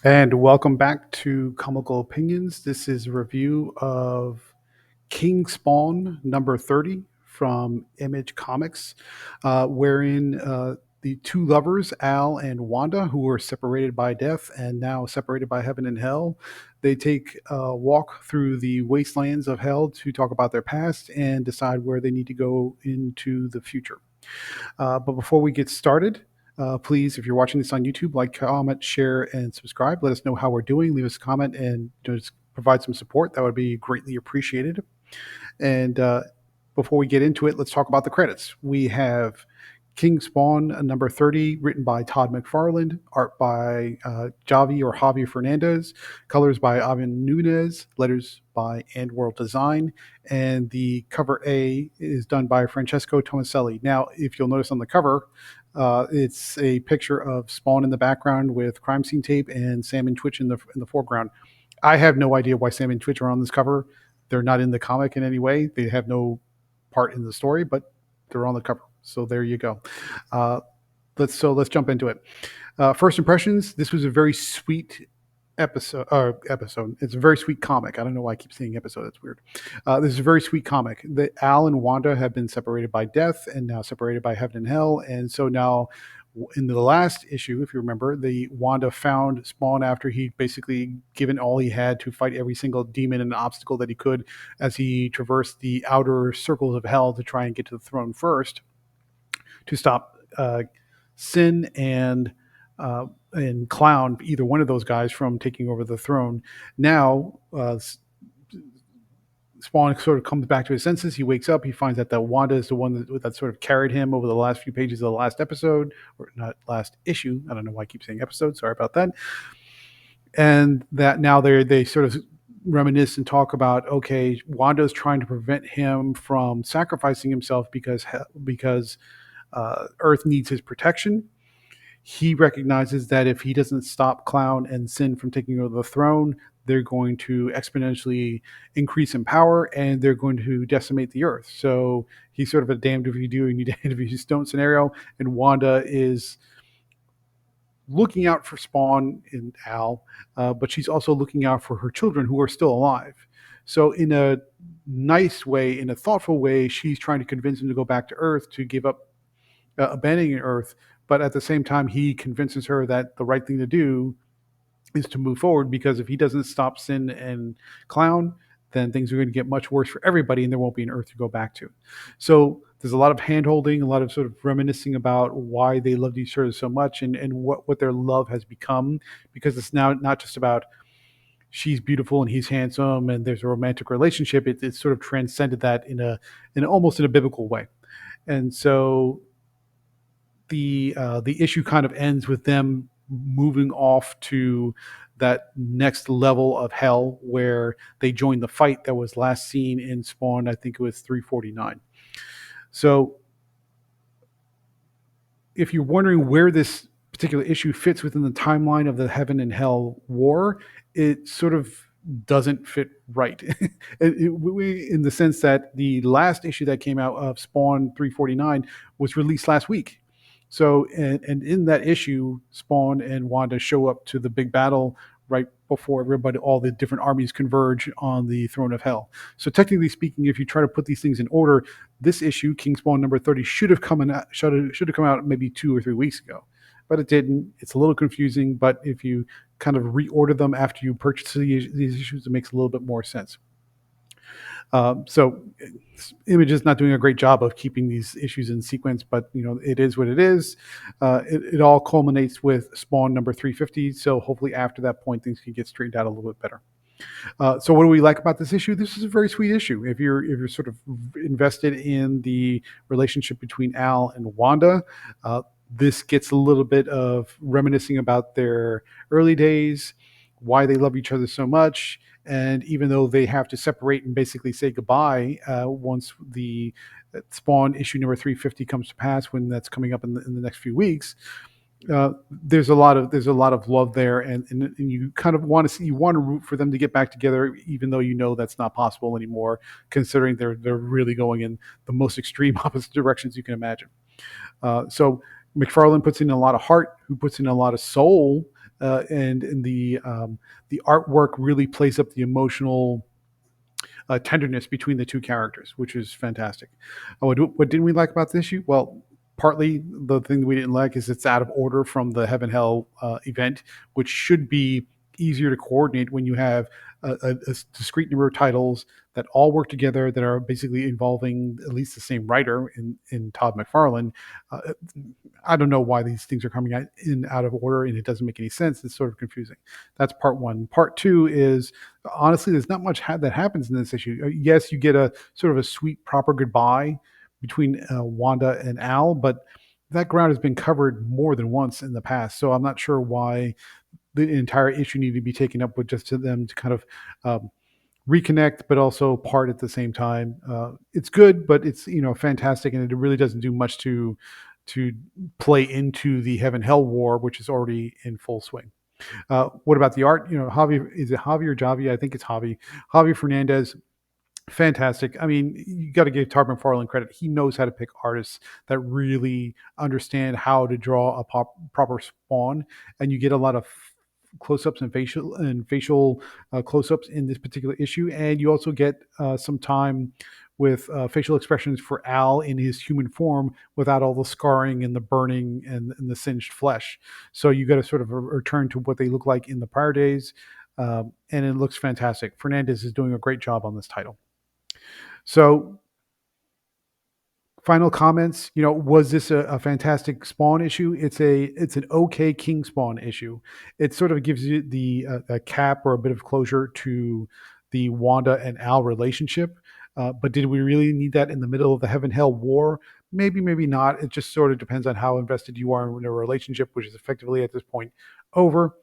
And welcome back to Comical Opinions. This is a review of King Spawn number 30 from Image Comics, wherein the two lovers, Al and Wanda, who were separated by death and now separated by heaven and hell, they take a walk through the wastelands of hell to talk about their past and decide where they need to go into the future. But before we get started, please, if you're watching this on YouTube, like, comment, share, and subscribe. Let us know how we're doing. Leave us a comment and just provide some support. That would be greatly appreciated. And before we get into it, let's talk about the credits. We have King Spawn, number 30, written by Todd McFarlane, art by Javi Fernandez, colors by Avan Nunez, letters by And World Design, and the cover A is done by Francesco Tomaselli. Now, if you'll notice on the cover, it's a picture of Spawn in the background with crime scene tape and Sam and Twitch in the foreground. I have no idea why Sam and Twitch are on this cover. They're not in the comic in any way. They have no part in the story, but they're on the cover. So there you go. Let's jump into it. First impressions. This was a very sweet episode. It's a very sweet comic. I don't know why I keep saying episode. That's weird. This is a very sweet comic. Al and Wanda have been separated by death and now separated by heaven and hell, and so now in the last issue, if you remember, the Wanda found Spawn after he'd basically given all he had to fight every single demon and obstacle that he could as he traversed the outer circles of hell to try and get to the throne first to stop Sin and Clown, either one of those guys, from taking over the throne. Now, Spawn sort of comes back to his senses. He wakes up. He finds that Wanda is the one that sort of carried him over the last few pages of the last episode, or not last issue. I don't know why I keep saying episode. Sorry about that. And that now they sort of reminisce and talk about, okay, Wanda's trying to prevent him from sacrificing himself because Earth needs his protection. He recognizes that if he doesn't stop Clown and Sin from taking over the throne, they're going to exponentially increase in power and they're going to decimate the Earth. So he's sort of a damned if you do and you damned if you don't scenario. And Wanda is looking out for Spawn and Al, but she's also looking out for her children who are still alive. So in a nice way, in a thoughtful way, she's trying to convince him to go back to Earth, to give up abandoning Earth. But at the same time, he convinces her that the right thing to do is to move forward, because if he doesn't stop Sin and Clown, then things are going to get much worse for everybody and there won't be an Earth to go back to. So there's a lot of hand-holding, a lot of sort of reminiscing about why they loved each other so much and what their love has become, because it's now not just about she's beautiful and he's handsome and there's a romantic relationship. It's sort of transcended that in almost in a biblical way. And so the issue kind of ends with them moving off to that next level of hell where they join the fight that was last seen in Spawn. I think it was 349. So if you're wondering where this particular issue fits within the timeline of the Heaven and Hell War, it sort of doesn't fit right in the sense that the last issue that came out of Spawn 349 was released last week. So, and in that issue, Spawn and Wanda show up to the big battle right before all the different armies converge on the throne of hell. So technically speaking, if you try to put these things in order, this issue, King Spawn number 30, should have come out maybe 2 or 3 weeks ago, but it didn't. It's a little confusing, but if you kind of reorder them after you purchase these issues, it makes a little bit more sense. So Image is not doing a great job of keeping these issues in sequence, but it is what it is. It all culminates with Spawn number 350. So hopefully after that point, things can get straightened out a little bit better. So what do we like about this issue? This is a very sweet issue. If you're sort of invested in the relationship between Al and Wanda, this gets a little bit of reminiscing about their early days, why they love each other so much. And even though they have to separate and basically say goodbye once the Spawn issue number 350 comes to pass, when that's coming up in the next few weeks, there's a lot of love there, and you kind of want to root for them to get back together, even though that's not possible anymore, considering they're really going in the most extreme opposite directions you can imagine. So McFarlane puts in a lot of heart, who puts in a lot of soul and the artwork really plays up the emotional tenderness between the two characters, which is fantastic. What didn't we like about this issue? Well, partly the thing that we didn't like is it's out of order from the Heaven Hell event, which should be easier to coordinate when you have a discrete number of titles that all work together that are basically involving at least the same writer in Todd McFarlane. Uh, I don't know why these things are coming out of order, and it doesn't make any sense. It's sort of confusing. That's part one. Part two is honestly, there's not much that happens in this issue. Yes, you get a sort of a sweet, proper goodbye between Wanda and Al, but that ground has been covered more than once in the past. So I'm not sure why the entire issue needed to be taken up with just to them to kind of um, reconnect, but also part at the same time. It's good, but it's fantastic, and it really doesn't do much to play into the Heaven Hell War, which is already in full swing. What about the art? Javi, is it Javi or Javi? I think it's Javi. Javi Fernandez, fantastic. I mean, you got to give Todd McFarlane credit. He knows how to pick artists that really understand how to draw a proper spawn, and you get a lot of close-ups and facial close-ups in this particular issue, and you also get some time with facial expressions for Al in his human form without all the scarring and the burning and the singed flesh. So you got to sort of return to what they look like in the prior days, and it looks fantastic. Fernandez is doing a great job on this title. So final comments. Was this a fantastic Spawn issue? It's an okay King Spawn issue. It sort of gives you the a cap or a bit of closure to the Wanda and Al relationship. But did we really need that in the middle of the Heaven Hell War? Maybe, maybe not. It just sort of depends on how invested you are in a relationship, which is effectively at this point over.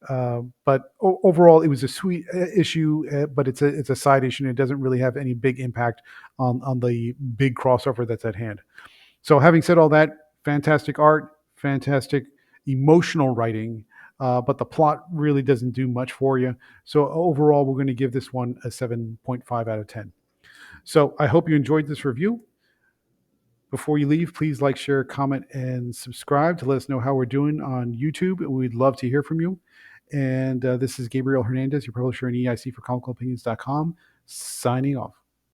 But overall, it was a sweet issue, but it's a side issue, and it doesn't really have any big impact on the big crossover that's at hand. So, having said all that, fantastic art, fantastic emotional writing, but the plot really doesn't do much for you. So, overall, we're going to give this one a 7.5 out of 10. So, I hope you enjoyed this review. Before you leave, please like, share, comment, and subscribe to let us know how we're doing on YouTube. We'd love to hear from you. And this is Gabriel Hernandez, your publisher in EIC for ComicalOpinions.com, signing off.